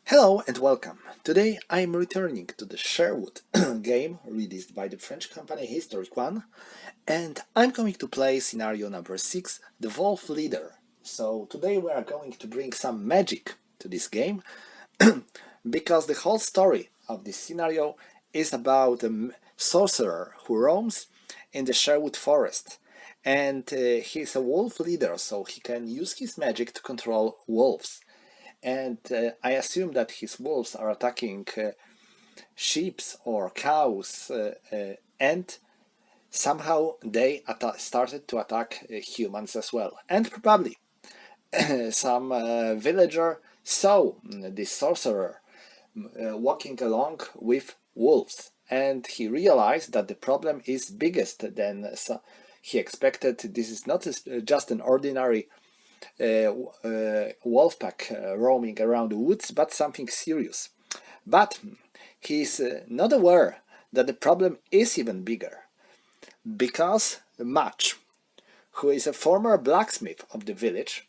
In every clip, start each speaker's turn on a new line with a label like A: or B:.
A: Hello and welcome. Today I am returning to the Sherwood game released by the French company Historicone, and I'm going to play scenario number 6, the Wolf Leader. So today we are going to bring some magic to this game because the whole story of this scenario is about a sorcerer who roams in the Sherwood forest, and he's a wolf leader, so he can use his magic to control wolves. And I assume that his wolves are attacking sheep or cows, and somehow they started to attack humans as well. And probably some villager saw this sorcerer walking along with wolves, and he realized that the problem is biggest than he expected. This is not just an ordinary wolf pack roaming around the woods, but something serious. But he's not aware that the problem is even bigger, because Match, who is a former blacksmith of the village,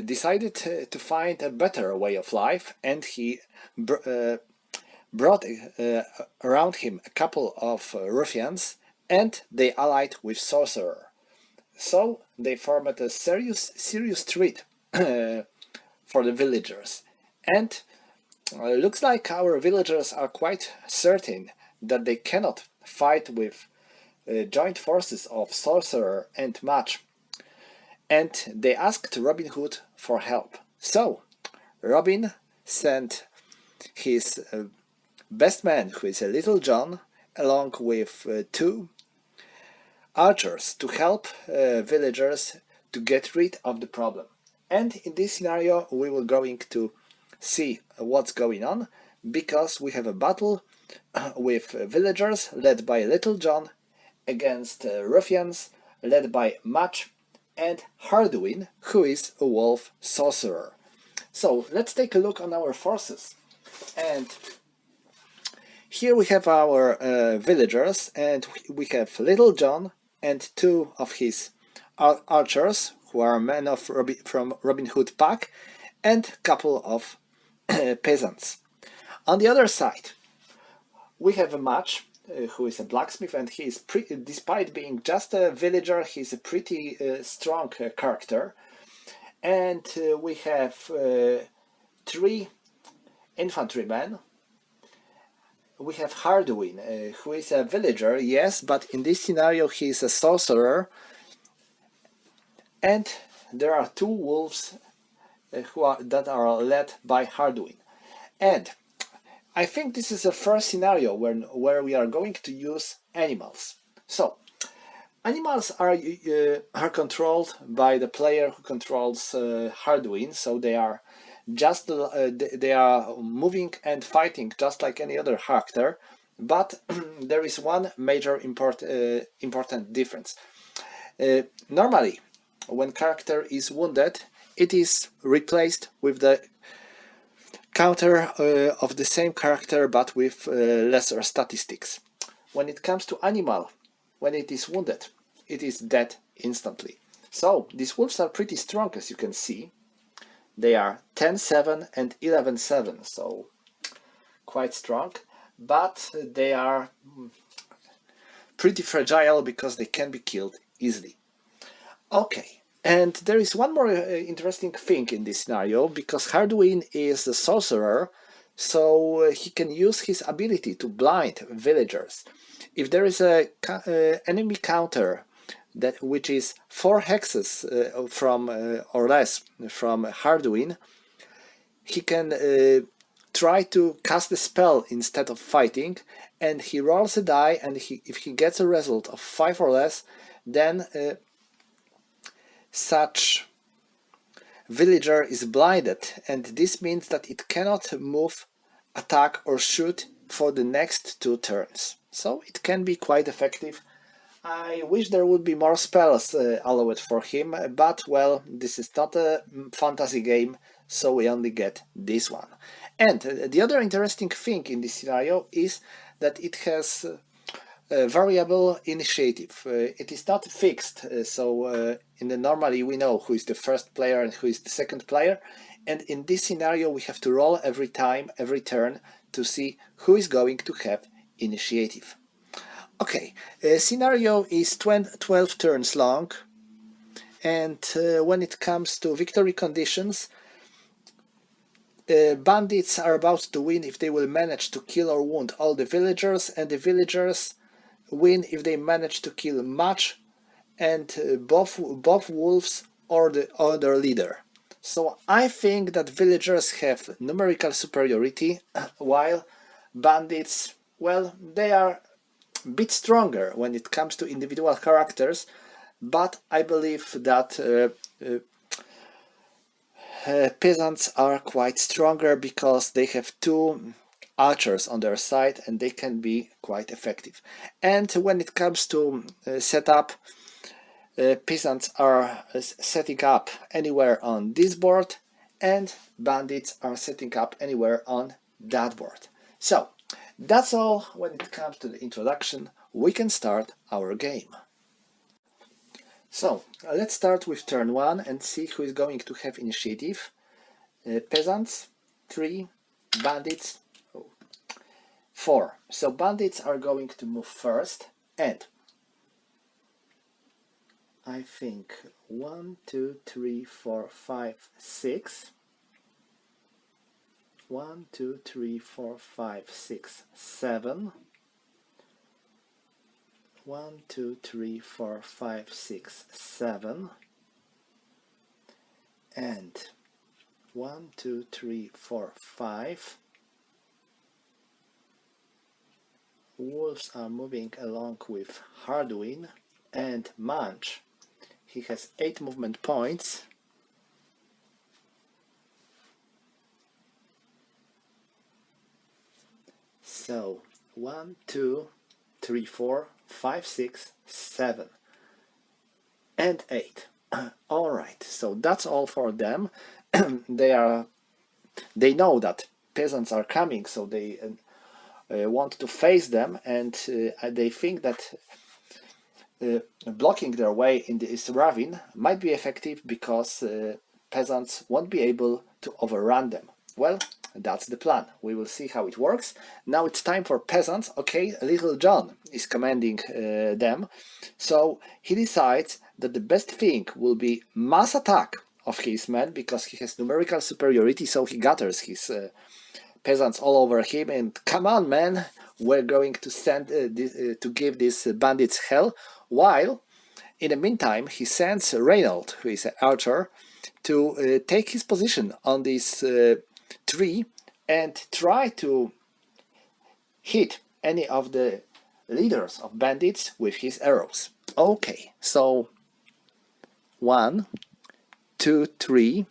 A: decided to find a better way of life, and he brought around him a couple of ruffians, and they allied with sorcerer. So they formed a serious threat for the villagers, and looks like our villagers are quite certain that they cannot fight with joint forces of sorcerer and match, and they asked Robin Hood for help. So Robin sent his best man, who is a Little John, along with two archers to help villagers to get rid of the problem. And in this scenario we will going to see what's going on, because we have a battle with villagers led by Little John against ruffians led by Match and Hardwin, who is a wolf sorcerer. So let's take a look on our forces. And here we have our villagers, and we have Little John and two of his archers, who are men of from Robin Hood pack, and a couple of peasants. On the other side, we have a Match, who is a blacksmith, and he is, despite being just a villager, he's a pretty strong character. And we have three infantrymen. We have Hardwin, who is a villager, yes, but in this scenario he is a sorcerer. And there are two wolves that are led by Hardwin. And I think this is the first scenario where we are going to use animals. So animals are controlled by the player who controls Hardwin, so they are they are moving and fighting just like any other character, but there is one major important difference. Normally, when character is wounded, it is replaced with the counter of the same character, but with lesser statistics. When it comes to animal, when it is wounded, it is dead instantly. So these wolves are pretty strong, as you can see. They are 10-7 and 11-7, so quite strong, but they are pretty fragile because they can be killed easily. Okay, and there is one more interesting thing in this scenario, because Hardwin is a sorcerer, so he can use his ability to blind villagers. If there is a enemy counter which is 4 hexes from or less from Hardwin, he can try to cast a spell instead of fighting, and he rolls a die, and if he gets a result of 5 or less, then such villager is blinded, and this means that it cannot move, attack or shoot for the next 2 turns. So it can be quite effective. I wish there would be more spells allowed for him, but well, this is not a fantasy game, so we only get this one. And the other interesting thing in this scenario is that it has variable initiative. It is not fixed, in the normally we know who is the first player and who is the second player, and in this scenario we have to roll every time, every turn, to see who is going to have initiative. Okay, scenario is 12 turns long, and when it comes to victory conditions, bandits are about to win if they will manage to kill or wound all the villagers, and the villagers win if they manage to kill Match and both wolves or the other leader. So I think that villagers have numerical superiority, while bandits, well, they are a bit stronger when it comes to individual characters, but I believe that peasants are quite stronger because they have two archers on their side and they can be quite effective. And when it comes to setup, peasants are setting up anywhere on this board and bandits are setting up anywhere on that board. So that's all when it comes to the introduction. We can start our game. So let's start with turn 1 and see who is going to have initiative. Peasants 3, bandits 4. So bandits are going to move first, and I think 1, 2, 3, 4, 5, 6. 1, 2, 3, 4, 5, 6, 7. 1, 2, 3, 4, 5, 6, 7. And 1, 2, 3, 4, 5. Wolves are moving along with Hardwin and Munch. He has 8 movement points. So 1, 2, 3, 4, 5, 6, 7 and 8. Alright, so that's all for them. They know that peasants are coming, so they want to face them, and they think that blocking their way in this ravine might be effective because peasants won't be able to overrun them. Well, that's the plan. We will see how it works. Now it's time for peasants. Okay, Little John is commanding them, so he decides that the best thing will be mass attack of his men because he has numerical superiority, so he gathers his peasants all over him and come on, man, we're going to send to give these bandits hell. While in the meantime he sends Reynold, who is an archer, to take his position on this tree and try to hit any of the leaders of bandits with his arrows. Okay, so 1, 2, 3,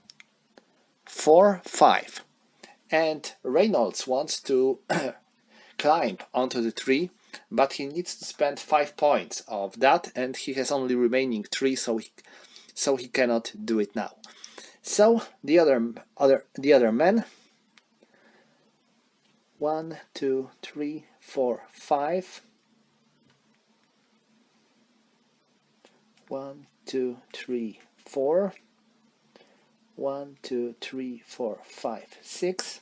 A: 4, 5. And Reynolds wants to climb onto the tree, but he needs to spend 5 points of that, and he has only remaining 3, so he cannot do it now. So the other men, 1, 2, 3, 4, 5. 1, 2, 3, 4. 1, 2, 3, 4, 5, 6.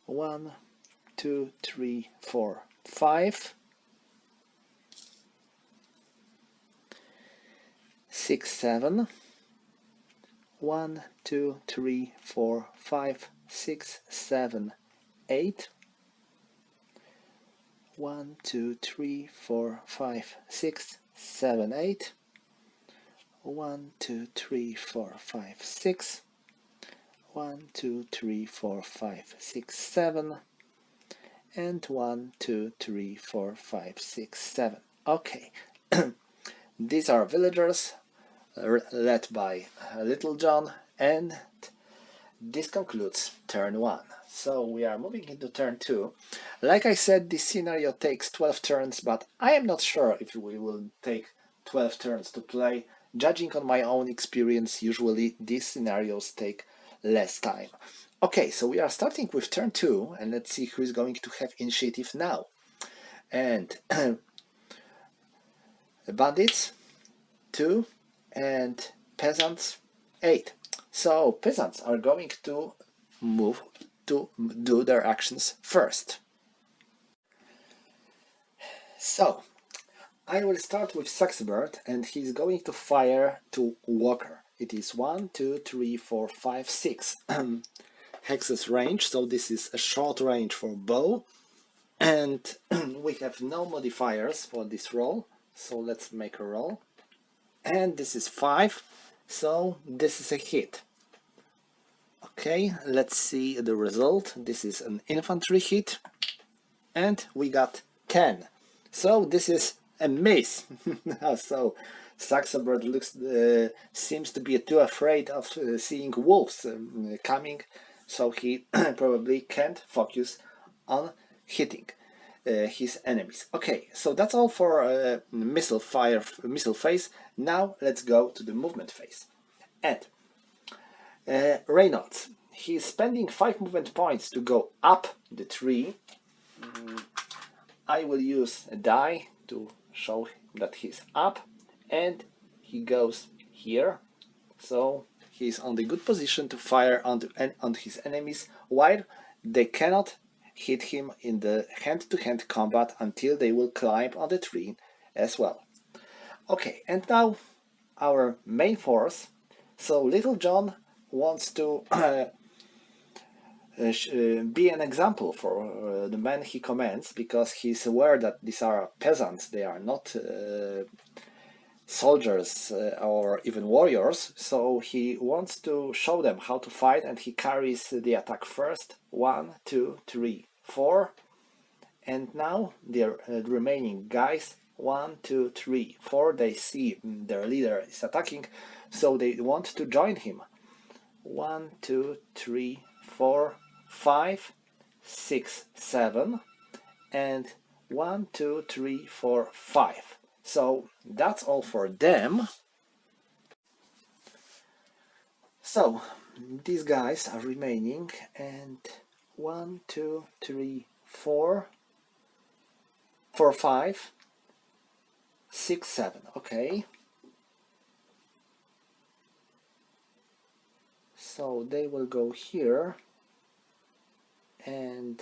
A: 1, 2, 3, 4, 5. 6, 7. 1, 2, 3, 4, 5, 6, 7, 8. 1, 2, 3, 4, 5, 6, 7, 8. 1, 2, 3, 4, 5, 6. 1, 2, 3, 4, 5, 6, 7. And 1, 2, 3, 4, 5, 6, 7. Okay. These are villagers led by Little John, and this concludes turn 1. So we are moving into turn 2. Like I said, this scenario takes 12 turns, but I am not sure if we will take 12 turns to play. Judging on my own experience, usually these scenarios take less time. Okay, so we are starting with turn 2, and let's see who is going to have initiative now. and bandits 2 and peasants 8. So peasants are going to move to do their actions first. So I will start with Saxbert, and he's going to fire to Walker. It is 1, 2, 3, 4, 5, 6 hexes range, so this is a short range for bow, and we have no modifiers for this roll, so let's make a roll. And this is 5, so this is a hit. Okay, let's see the result. This is an infantry hit, and we got 10. So this is a miss. So Saxonbird seems to be too afraid of seeing wolves coming, so he probably can't focus on hitting his enemies. Okay, so that's all for missile phase. Now let's go to the movement phase. And Reynolds, he's spending 5 movement points to go up the tree. I will use a die to show that he's up, and he goes here, so he's on the good position to fire on his enemies, while they cannot hit him in the hand-to-hand combat until they will climb on the tree as well. Okay, and now our main force. So Little John wants to be an example for the men he commands, because he's aware that these are peasants, they are not soldiers or even warriors, so he wants to show them how to fight, and he carries the attack first. 1, 2, 3, 4, and now the remaining guys, 1, 2, 3, 4, they see their leader is attacking, so they want to join him. 1, 2, 3, 4, 5, 6, 7, and 1, 2, 3, 4, 5. So that's all for them. So these guys are remaining, and 1, 2, 3, 4, 5, 6, 7. Okay. So they will go here, and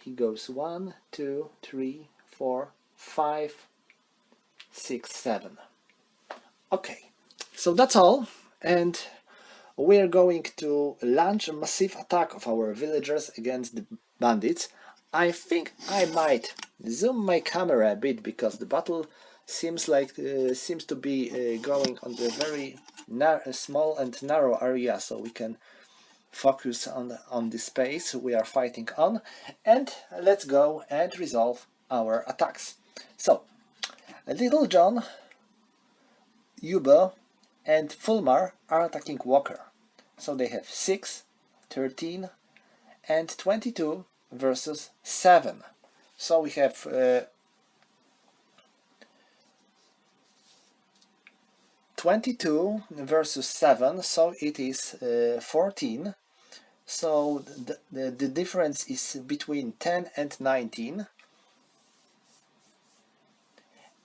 A: he goes 1, 2, 3, 4, 5, 6, 7. Okay, so that's all, and we're going to launch a massive attack of our villagers against the bandits. I think I might zoom my camera a bit, because the battle seems to be going on the very small and narrow area, so we can focus on the space we are fighting on, and let's go and resolve our attacks. So Little John, Yuba, and Fulmar are attacking Walker. So they have 6, 13, and 22 versus 7. So we have 22 versus 7, so it is 14. So the difference is between 10 and 19.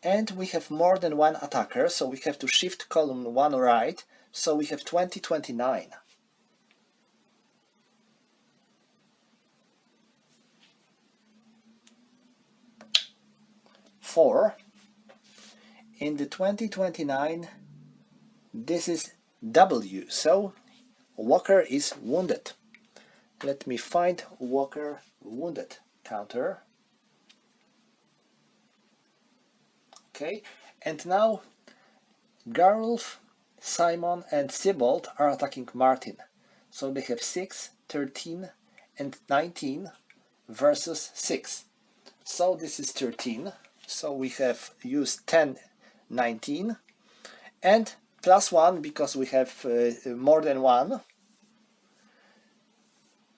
A: And we have more than one attacker, so we have to shift column 1 right, so we have 20, 29. Four. In the 2029, this is W, so Walker is wounded. Let me find Walker wounded counter. Okay, and now Garulf, Simon, and Sibold are attacking Martin. So they have 6, 13, and 19 versus 6. So this is 13. So we have used 10, 19, and plus 1 because we have more than 1.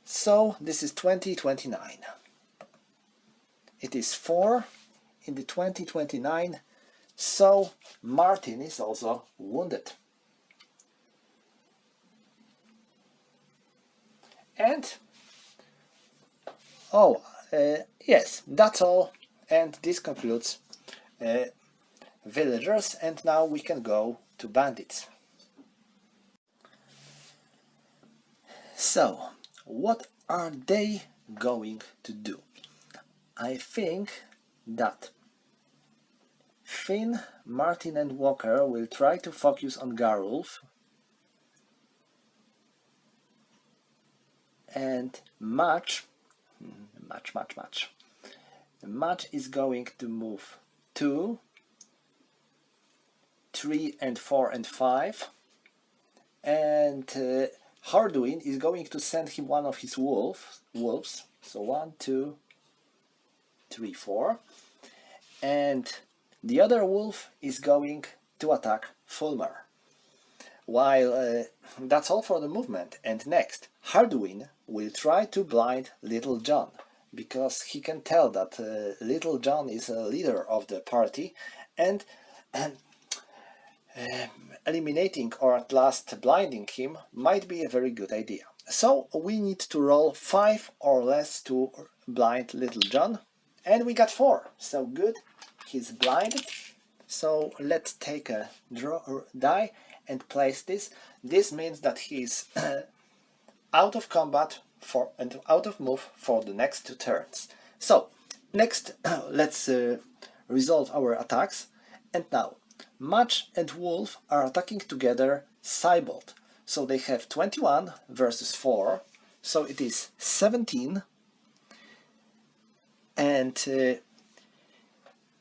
A: So this is 20, 29. It is 4 in the 2029. So Martin is also wounded. And yes, that's all And this concludes villagers, and now we can go to bandits. So, what are they going to do? I think that Finn, Martin and Walker will try to focus on Garulf, and Match is going to move 2, 3 and 4 and 5, and Harduin is going to send him one of his wolves. So 1, 2, 3, 4, and the other wolf is going to attack Fulmar. While that's all for the movement, and next Harduin will try to blind Little John, because he can tell that Little John is a leader of the party, and eliminating or at last blinding him might be a very good idea. So we need to roll 5 or less to blind Little John, and we got 4, so good, he's blinded. So let's take a die and place this. This means that he's out of combat and out of move for the next 2 turns. So next let's resolve our attacks, and now Match and Wolf are attacking together Cybold. So they have 21 versus 4, so it is 17, and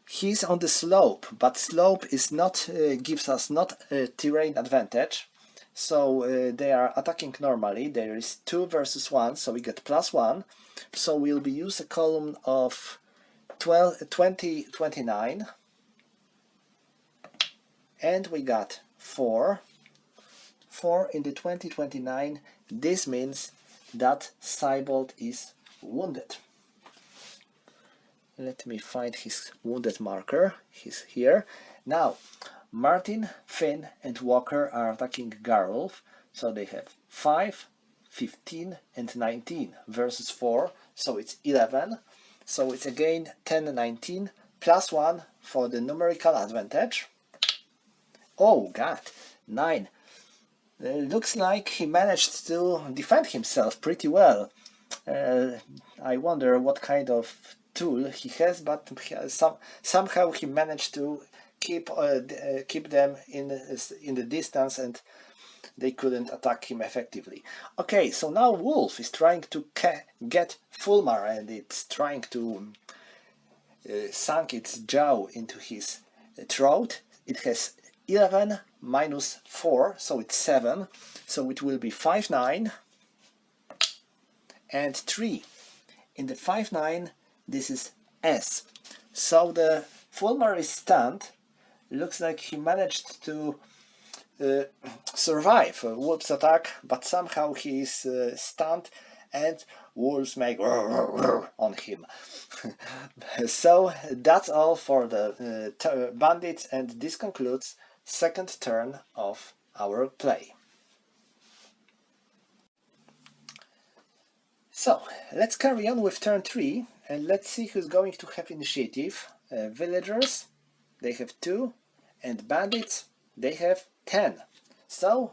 A: he's on the slope, but slope is not gives us not a terrain advantage, so they are attacking normally. There is 2 versus 1, so we get +1, so we'll be use a column of 20, 29, and we got 4 in the 20, 29. This means that Cybold is wounded. Let me find his wounded marker. He's here. Now, Martin, Finn and Walker are attacking Garulf, so they have 5, 15 and 19 versus 4, so it's 11. So it's again 10 and 19, +1 for the numerical advantage. Oh god, 9. Looks like he managed to defend himself pretty well. I wonder what kind of tool he has, but somehow he managed to keep them in the distance, and they couldn't attack him effectively. Okay, so now Wolf is trying to get Fulmar, and it's trying to sink its jaw into his throat. It has 11 minus 4, so it's 7, so it will be 5, 9 and 3. In the 5, 9, this is S. So the Fulmar is stunned. Looks like he managed to survive Wolf's attack, but somehow he is stunned, and wolves make on him. So that's all for the bandits, and this concludes second turn of our play. So let's carry on with turn 3, and let's see who's going to have initiative. Villagers, they have 2, and bandits, they have 10. So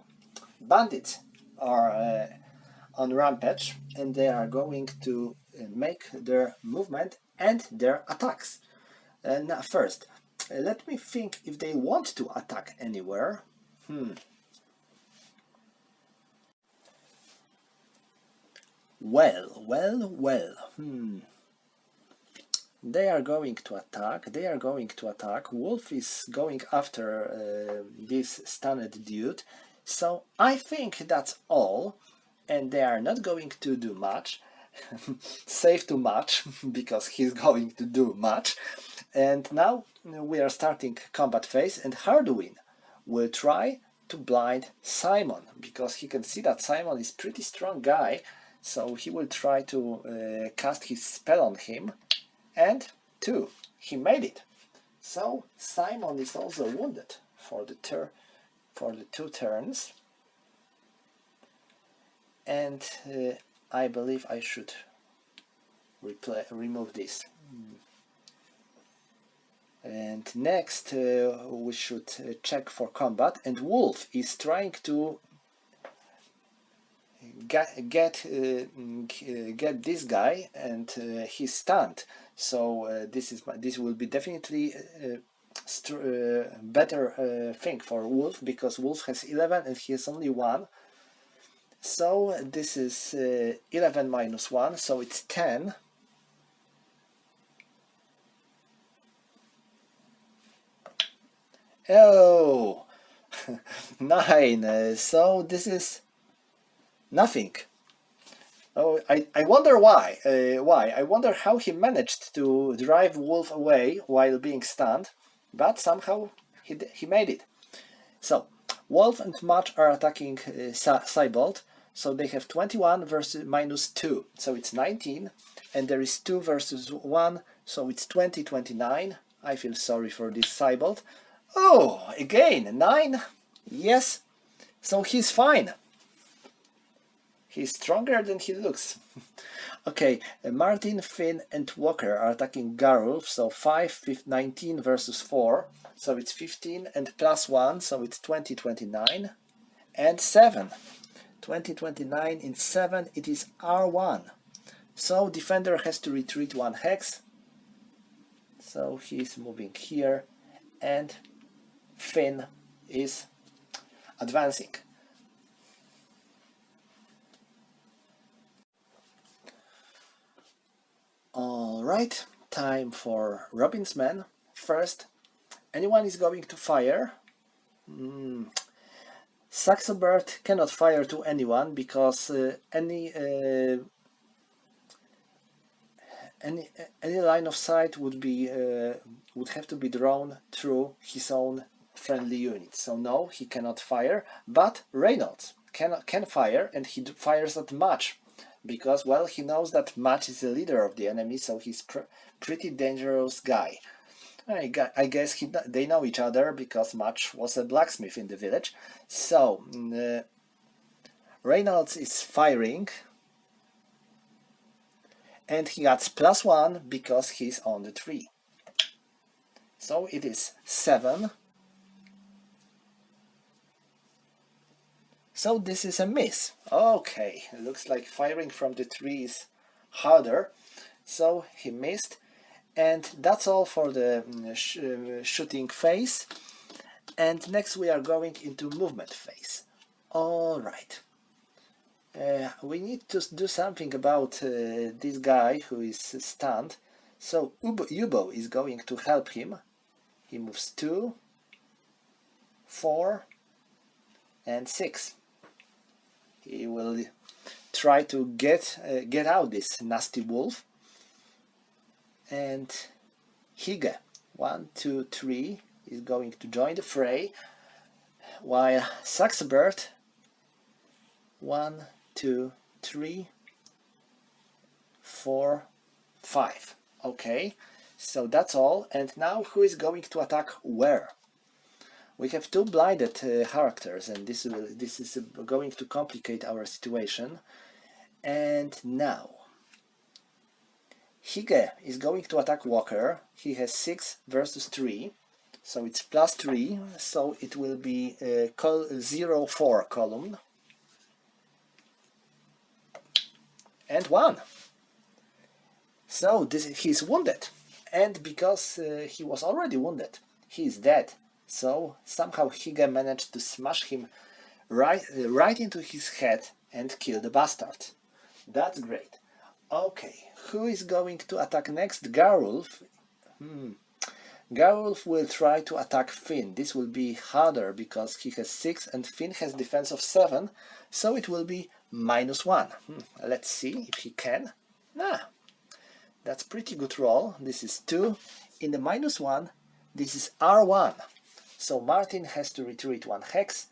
A: bandits are on rampage, and they are going to make their movement and their attacks. Now first, let me think if they want to attack anywhere. Well. They are going to attack. Wolf is going after this stunned dude. So I think that's all. And they are not going to do much. Save too much, because he's going to do much. And now we are starting combat phase, and Harduin will try to blind Simon, because he can see that Simon is pretty strong guy, so he will try to cast his spell on him, and 2. He made it. So Simon is also wounded for the 2 turns, and I believe I should remove this. And next we should check for combat, and Wolf is trying to get this guy, and he's stunned. So this will be definitely better thing for Wolf, because Wolf has 11 and he has only 1. So this is 11 minus 1, so it's 10. Oh, 9. So this is nothing. Oh, I wonder why. Why? I wonder how he managed to drive Wolf away while being stunned, but somehow he made it. So, Wolf and Match are attacking Cybold, so they have 21 versus minus 2, so it's 19, and there is 2 versus 1, so it's 20, 29. I feel sorry for this Cybold. Oh, again, 9? Yes, so he's fine. He's stronger than he looks. Okay, Martin, Finn, and Walker are attacking Garulf, so 5, 19 versus 4, so it's 15, and plus 1, so it's 20, 29, and 7. 20, 29 in 7, it is R1. So defender has to retreat 1 hex, so he's moving here, and Finn is advancing. Alright, time for Robin's men. First, anyone is going to fire. Saxobert cannot fire to anyone because any line of sight would have to be drawn through his own friendly unit. So no, he cannot fire. But Reynolds can fire, and he fires at Match, because, well, he knows that Match is the leader of the enemy, so he's pretty dangerous guy. I guess they know each other, because Match was a blacksmith in the village. So Reynolds is firing, and he gets plus 1 because he's on the tree. So it is 7. So this is a miss. Okay, looks like firing from the tree is harder. So he missed. And that's all for the shooting phase. And next we are going into movement phase. Alright. We need to do something about this guy who is stunned. So Yubo is going to help him. He moves 2, 4, and 6. He will try to get out this nasty wolf. And Hige, 1, 2, 3, is going to join the fray, while Saxobert, 1, 2, 3, 4, 5. Okay, so that's all. And now who is going to attack where? We have 2 blinded characters, and this is going to complicate our situation. And now Hige is going to attack Walker. He has 6 versus 3, so it's plus 3, so it will be 0-4 column. And 1. So he's wounded, and because he was already wounded, he is dead. So somehow Hige managed to smash him right into his head and kill the bastard. That's great. Okay, who is going to attack next? Garulf. Garulf will try to attack Finn. This will be harder because he has 6 and Finn has defense of 7, so it will be -1. Let's see if he can. That's pretty good roll. This is 2. In the -1, this is R1. So Martin has to retreat 1 hex.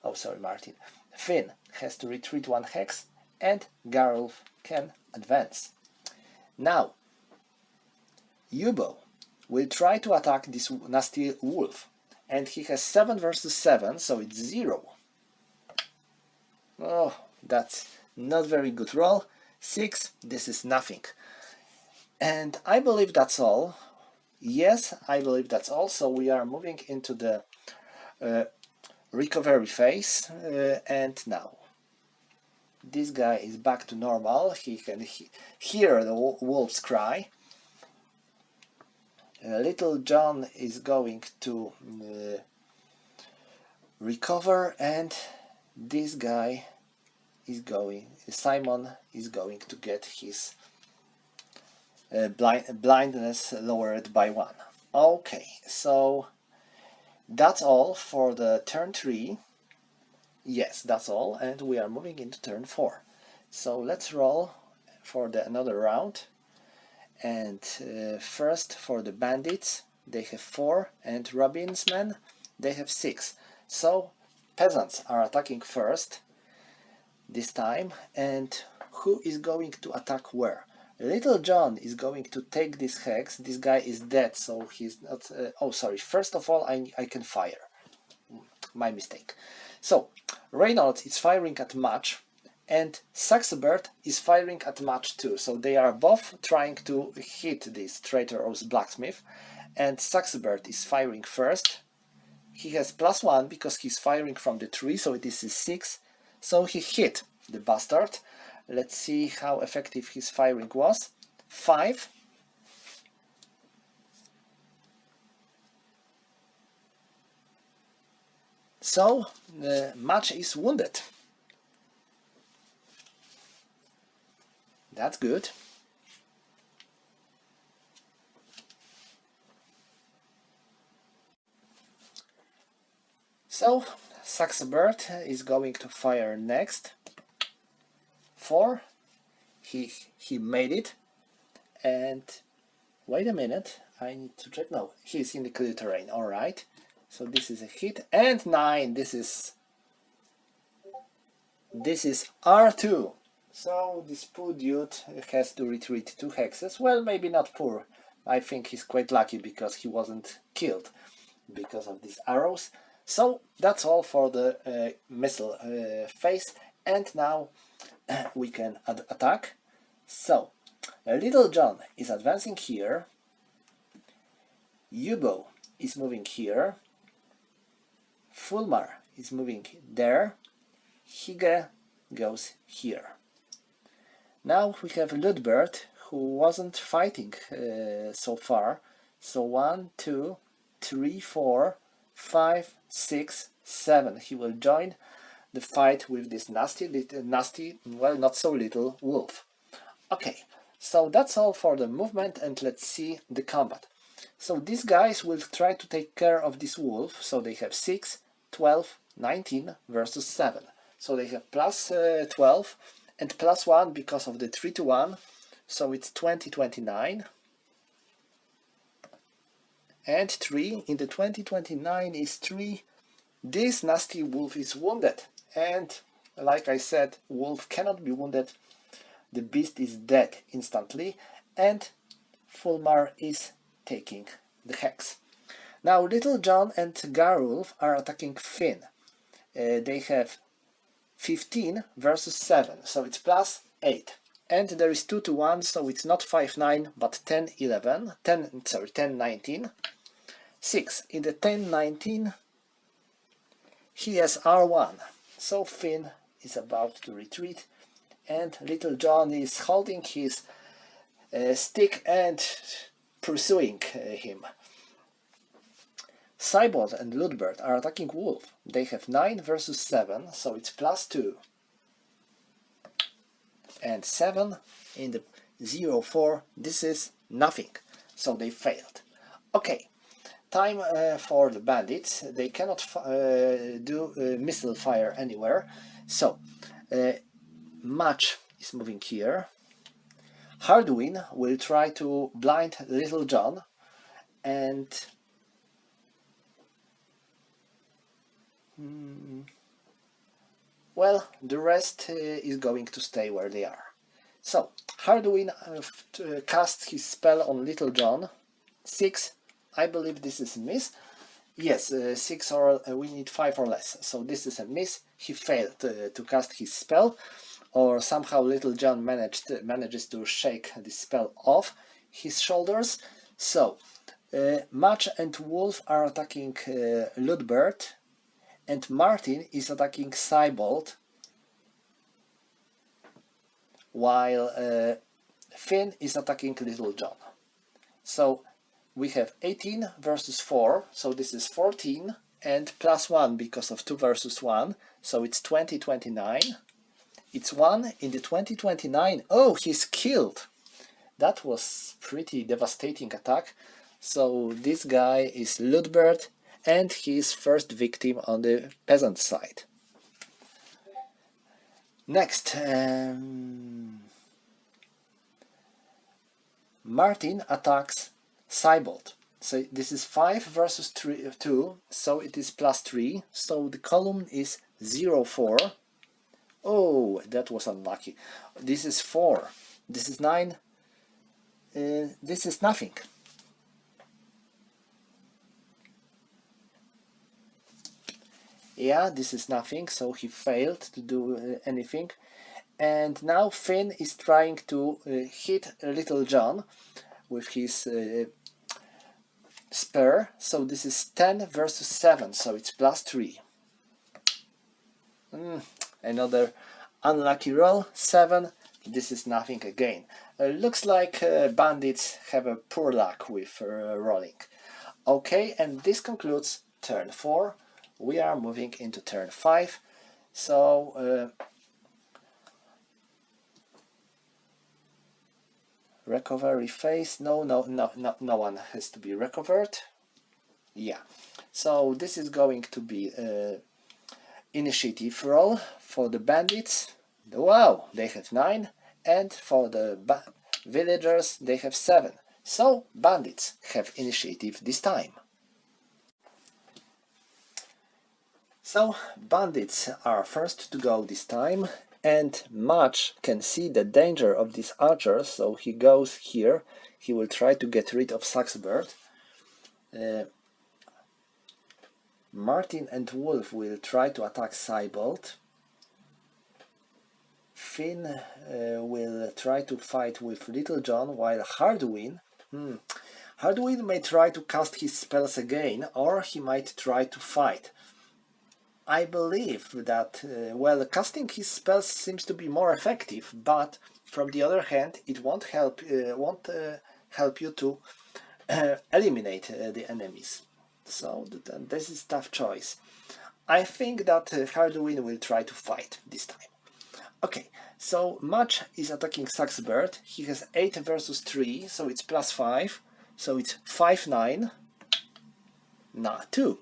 A: Oh, sorry, Martin. Finn has to retreat 1 hex, and Garulf can advance. Now, Yubo will try to attack this nasty wolf, and he has 7 versus 7, so it's 0. Oh, that's not very good roll. 6, this is nothing. And I believe that's all. Yes, I believe that's all. So we are moving into the recovery phase, and now this guy is back to normal. He can hear the wolves cry. Little John is going to recover, and this guy is going, Simon is going to get his blindness lowered by 1. Okay, so that's all for the turn 3. Yes, that's all, and we are moving into turn 4. So let's roll for another round. And first for the bandits, they have 4, and Robin's men, they have 6. So peasants are attacking first this time, and who is going to attack where? Little John is going to take this hex. This guy is dead, so he's not... oh, sorry. First of all, I can fire. My mistake. So, Reynolds is firing at Match, and Saxebert is firing at Match too. So they are both trying to hit this traitorous blacksmith, and Saxebert is firing first. He has +1 because he's firing from the tree, so it is a 6. So he hit the bastard. Let's see how effective his firing was. 5. So Match is wounded. That's good. So Saxebert is going to fire next. 4. He made it. And wait a minute, I need to check. No, he's in the clear terrain. All right. So this is a hit. And 9. This is R2. So this poor dude has to retreat 2 hexes. Well, maybe not poor. I think he's quite lucky because he wasn't killed because of these arrows. So that's all for the missile phase. And now we can attack. So Little John is advancing here. Yubo is moving here. Fulmar is moving there. Hige goes here. Now we have Ludbert, who wasn't fighting so far. So 1, 2, 3, 4, 5, 6, 7. He will join the fight with this nasty, well, not so little wolf. Okay, so that's all for the movement, and let's see the combat. So these guys will try to take care of this wolf. So they have 6, 12, 19 versus 7. So they have +12 and +1 because of the 3 to 1. So it's 20, 29. And 3 in the 20, 29 is 3. This nasty wolf is wounded. And like I said, wolf cannot be wounded. The beast is dead instantly. And Fulmar is taking the hex. Now Little John and Garulf are attacking Finn. They have 15 versus 7, so it's +8. And there is 2 to 1, so it's not 5, 9, but 10, 11. 10, 19. 6. In the 10, 19, he has R1. So Finn is about to retreat, and Little John is holding his stick and pursuing him. Cybod and Ludbert are attacking Wolf. They have 9 versus 7, so it's +2. And 7 in the 0, 4, this is nothing, so they failed. Okay, time for the bandits. They cannot do missile fire anywhere, so Match is moving here. Hardwin will try to blind Little John, and well, the rest is going to stay where they are. So, Hardwin casts his spell on Little John. 6, I believe this is a miss. Yes, 6 or we need 5 or less. So this is a miss. He failed to cast his spell, or somehow Little John manages to shake the spell off his shoulders. So Match and Wolf are attacking Ludbert, and Martin is attacking Seibold, while Finn is attacking Little John. So we have 18 versus 4, so this is 14, and plus 1 because of 2 versus 1, so it's 20-29. It's 1 in the 20-29. Oh, he's killed! That was pretty devastating attack. So this guy is Ludbert, and his first victim on the peasant side. Next, Martin attacks Seibold. So this is 5 versus 2, so it is plus 3. So the column is 0-4. Oh, that was unlucky. This is 4. This is 9. This is nothing. Yeah, this is nothing, so he failed to do anything. And now Finn is trying to hit Little John with his spear. So this is 10 versus 7, so it's plus 3. Another unlucky roll, 7. This is nothing again. Looks like bandits have a poor luck with rolling. Okay, and this concludes turn 4. We are moving into turn 5. So recovery phase. No one has to be recovered. Yeah. So this is going to be initiative roll for the bandits. Wow, they have 9, and for the villagers they have 7. So bandits have initiative this time. So bandits are first to go this time, and Match can see the danger of these archers, so he goes here. He will try to get rid of Saxbert. Martin and Wolf will try to attack Seibold. Finn will try to fight with Little John, while Hardwin may try to cast his spells again, or he might try to fight. I believe that, well, casting his spells seems to be more effective, but from the other hand, it won't help you to eliminate the enemies. So this is a tough choice. I think that Hardwin will try to fight this time. Okay, so Match is attacking Saxbert. He has 8 versus 3, so it's plus 5. So it's 5-9. Nah, 2.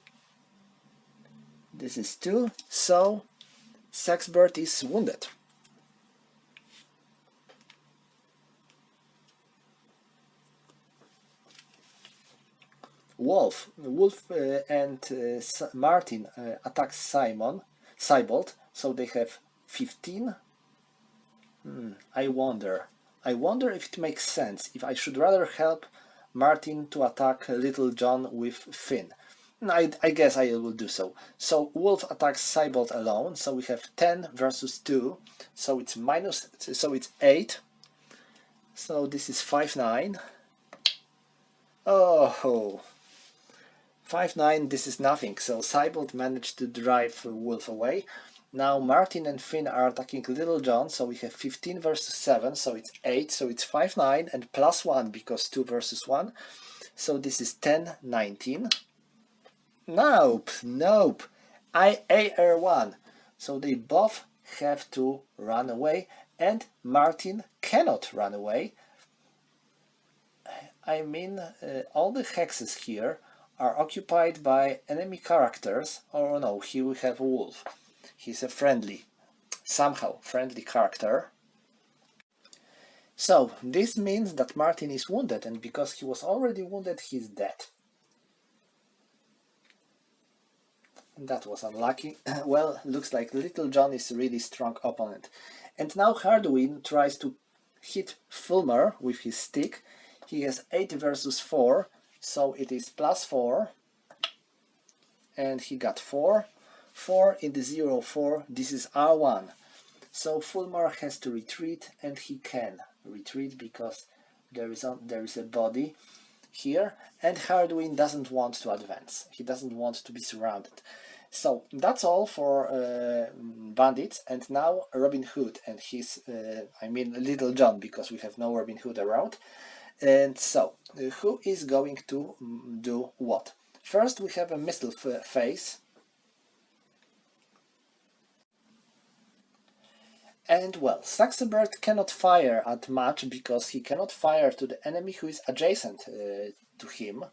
A: This is 2, so Saxbert is wounded. Wolf and Martin attack Seibold, so they have 15. I wonder if it makes sense, if I should rather help Martin to attack Little John with Finn. I guess I will do so. So Wolf attacks Seibold alone, so we have 10 versus 2, so it's 8. So this is 5-9. Oh, 5-9, this is nothing. So Seibold managed to drive Wolf away. Now Martin and Finn are attacking Little John, so we have 15 versus 7, so it's 8, so it's 5-9 and plus 1 because 2 versus 1. So this is 10-19. Nope. I AR1. So they both have to run away, and Martin cannot run away. I mean, all the hexes here are occupied by enemy characters. Oh no, he will have Wolf. He's a somehow friendly character. So this means that Martin is wounded, and because he was already wounded, he's dead. That was unlucky. Well, looks like Little John is a really strong opponent. And now Hardwin tries to hit Fulmer with his stick. He has 8 versus 4, so it is plus 4. And he got 4. 4 in the 0-4, this is R1. So Fulmer has to retreat, and he can retreat because there is a body. here, and Hardwin doesn't want to advance. He doesn't want to be surrounded. So that's all for bandits, and now Robin Hood and his, I mean Little John, because we have no Robin Hood around. And so, who is going to do what? First we have a missile phase. And well, Saxebert cannot fire at much because he cannot fire to the enemy who is adjacent to him.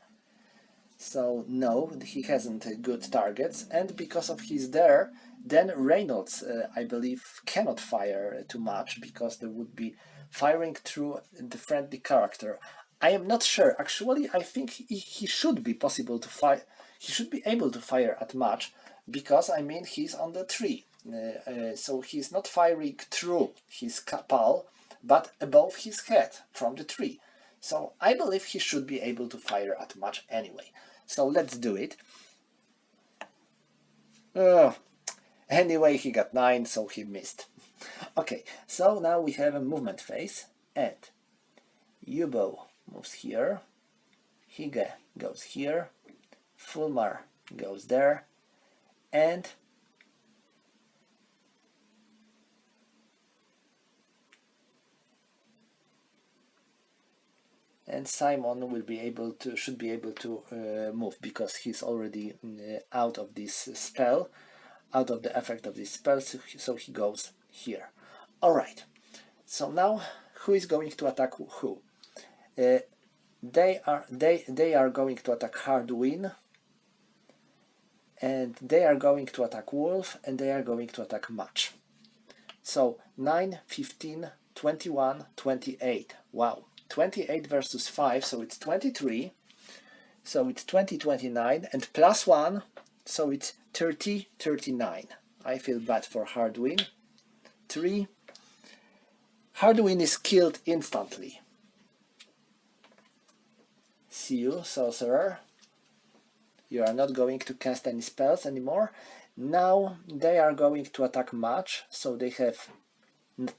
A: So no, he hasn't good targets, and because of he's there, then Reynolds, I believe, cannot fire too much because there would be firing through the friendly character. I am not sure. Actually, I think he should be possible to fire. He should be able to fire at much because I mean he's on the tree, so he's not firing through his pal, but above his head from the tree. So I believe he should be able to fire at much anyway. So let's do it. Anyway, he got 9, so he missed. Okay, so now we have a movement phase, and Yubo moves here, Hige goes here, Fulmar goes there, and Simon will be able to, should be able to move because he's already out of this spell, out of the effect of this spell, so he goes here. All right. So now, who is going to attack who? They are going to attack Hardwin, and they are going to attack Wolf, and they are going to attack Match. So 9, 15, 21, 28. Wow. 28 versus 5, so it's 23, so it's 20, 29, and plus 1, so it's 30, 39. I feel bad for Hardwin. 3. Hardwin is killed instantly. See you, sorcerer. You are not going to cast any spells anymore. Now they are going to attack Match, so they have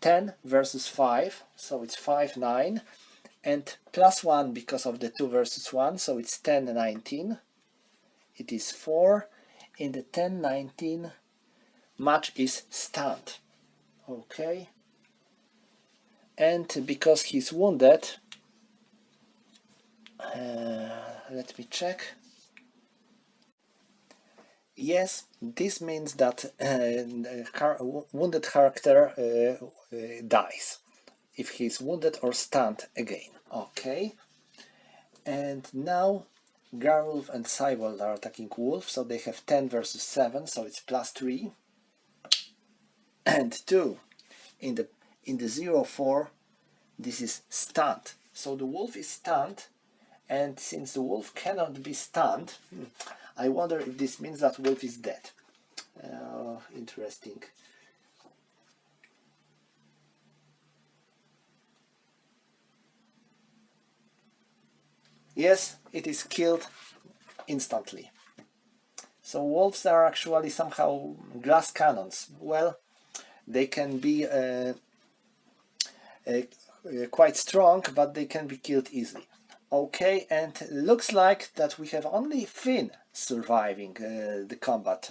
A: 10 versus 5, so it's 5, 9. And plus 1 because of the 2 versus 1, so it's 10, 19. It is 4. In the 10, 19, Match is stunned. Okay. And because he's wounded, let me check. Yes, this means that wounded character dies if he's wounded or stunned again. Okay. And now Garwolf and Cybold are attacking Wolf, so they have 10 versus 7, so it's plus 3. And 2 in the 0-4, this is stunned. So the wolf is stunned, and since the wolf cannot be stunned, I wonder if this means that wolf is dead. Interesting. Yes, it is killed instantly. So wolves are actually somehow glass cannons. Well, they can be quite strong, but they can be killed easily. Okay, and looks like that we have only Finn surviving the combat,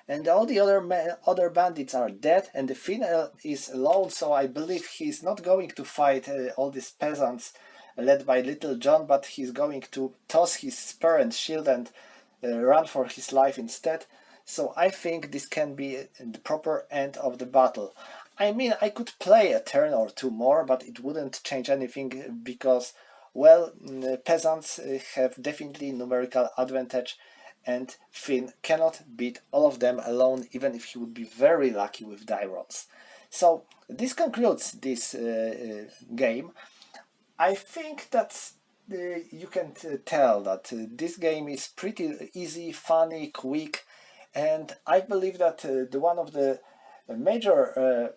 A: and all the other bandits are dead, and the Finn is alone. So I believe he's not going to fight all these peasants led by Little John, but he's going to toss his spear and shield and run for his life instead. So I think this can be the proper end of the battle. I mean, I could play a turn or two more, but it wouldn't change anything because, well, peasants have definitely numerical advantage, and Finn cannot beat all of them alone, even if he would be very lucky with die rolls. So this concludes this game. I think that you can tell that this game is pretty easy, funny, quick, and I believe that the one of the major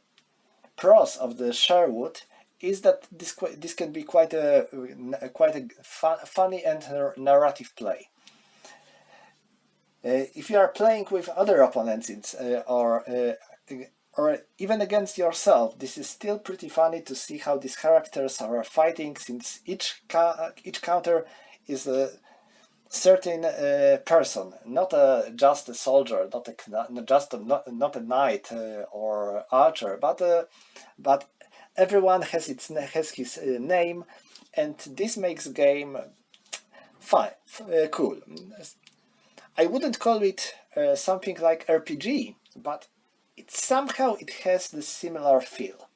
A: pros of the Sherwood is that this can be quite a funny and narrative play. If you are playing with other opponents or even against yourself, this is still pretty funny to see how these characters are fighting, since each counter is a certain person, not just a soldier, not a knight or archer, but everyone has his name, and this makes the game fun, cool. I wouldn't call it something like RPG, but somehow it has the similar feel,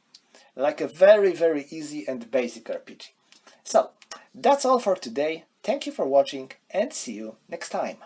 A: like a very easy and basic RPG. So, that's all for today. Thank you for watching and see you next time.